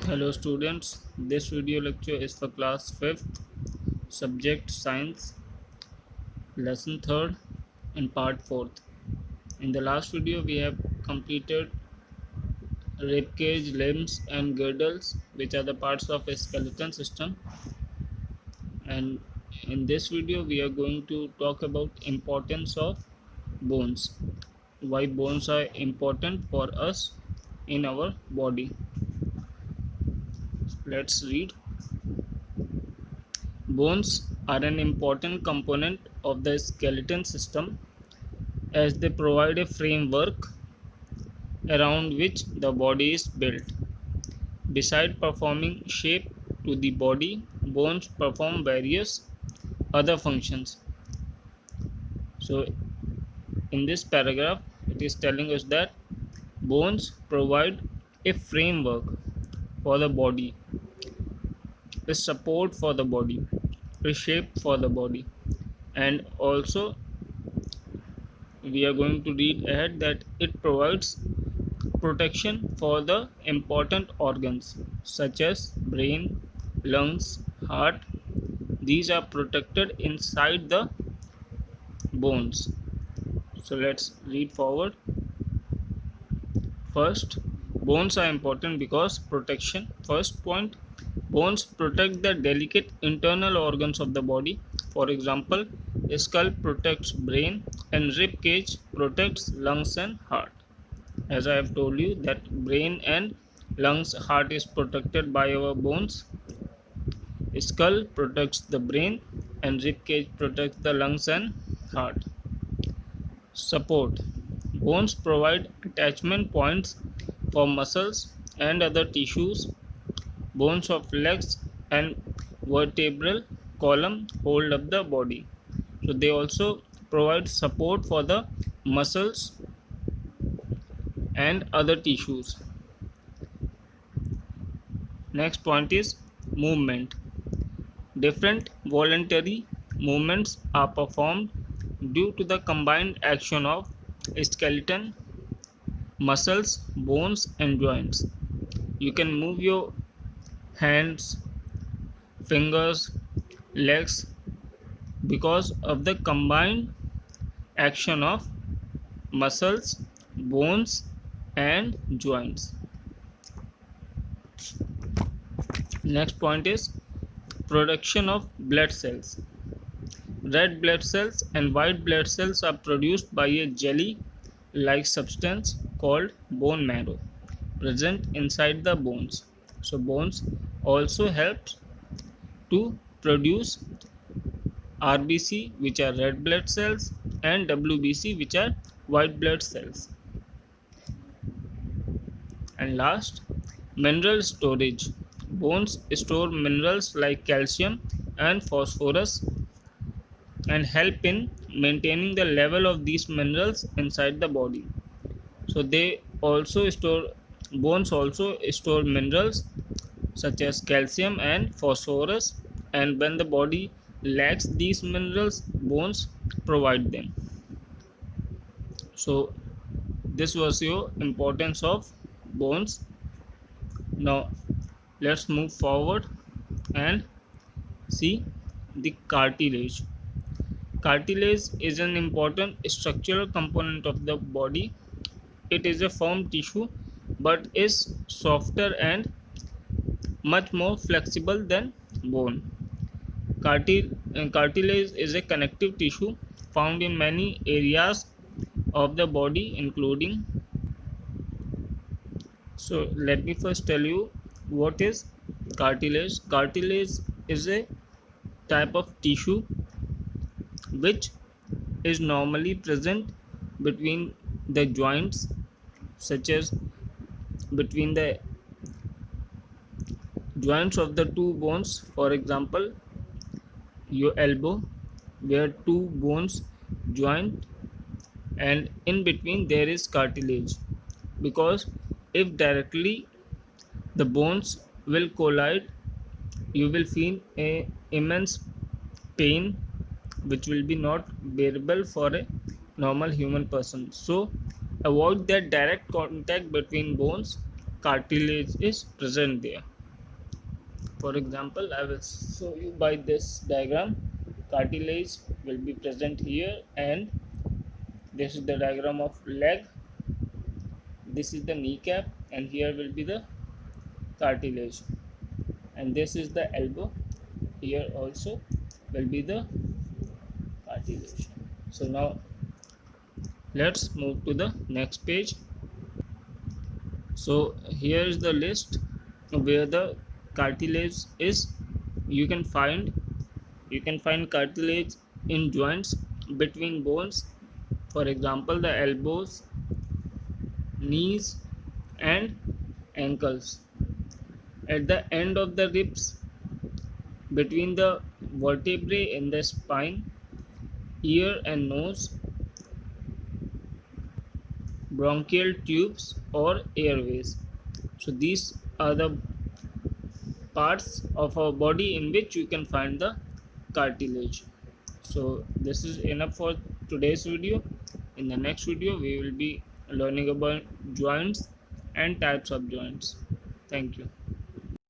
Hello students, this video lecture is for class 5th, subject science, lesson 3rd and part 4th. In the last video we have completed ribcage, limbs and girdles, which are the parts of a skeleton system, and in this video we are going to talk about importance of bones, why bones are important for us in our body. Let's read. Bones are an important component of the skeleton system as they provide a framework around which the body is built. Besides performing shape to the body, bones perform various other functions. So, in this paragraph, it is telling us that bones provide a framework for the body, a support for the body, a shape for the body, and also we are going to read ahead that it provides protection for the important organs such as brain, lungs, heart. These are protected inside the bones. So let's read forward. First, bones are important because protection. First point, bones protect the delicate internal organs of the body. For example, a skull protects brain and rib cage protects lungs and heart. As I have told you that brain and lungs, heart is protected by our bones. Skull protects the brain and rib cage protects the lungs and heart. Support. Bones provide attachment points for muscles and other tissues. Bones of legs and vertebral column hold up the body. So they also provide support for the muscles and other tissues. Next point is movement. Different voluntary movements are performed due to the combined action of skeleton, muscles, bones and joints. You can move your hands, fingers, legs because of the combined action of muscles, bones and joints. Next point is production of blood cells. Red blood cells and white blood cells are produced by a jelly-like substance called bone marrow present inside the bones. So bones also helps to produce RBC, which are red blood cells, and WBC, which are white blood cells. And last, mineral storage. Bones store minerals like calcium and phosphorus and help in maintaining the level of these minerals inside the body. So they also store, bones also store minerals such as calcium and phosphorus, and when the body lacks these minerals, bones provide them. So this was your importance of bones. Now let's move forward and see the cartilage. Cartilage is an important structural component of the body. It is a firm tissue but is softer and much more flexible than bone. Cartilage is a connective tissue found in many areas of the body, including. So let me first tell you what is cartilage. Cartilage is a type of tissue which is normally present between the joints, such as between the joints of the two bones. For example, your elbow, where two bones join, and in between there is cartilage, because if directly the bones will collide, you will feel a immense pain which will be not bearable for a normal human person. So avoid that direct contact between bones. Cartilage is present there. For example, I will show you by this diagram. Cartilage will be present here, and this is the diagram of leg. This is the kneecap, and here will be the cartilage. And this is the elbow. Here also will be the cartilage. So now let's move to the next page. So here is the list where the cartilage is. You can find cartilage in joints between bones. For example, the elbows, knees, and ankles. At the end of the ribs, between the vertebrae in the spine, ear and nose, bronchial tubes or airways. So these are the parts of our body in which you can find the cartilage. So this is enough for today's video. In the next video we will be learning about joints and types of joints. Thank you.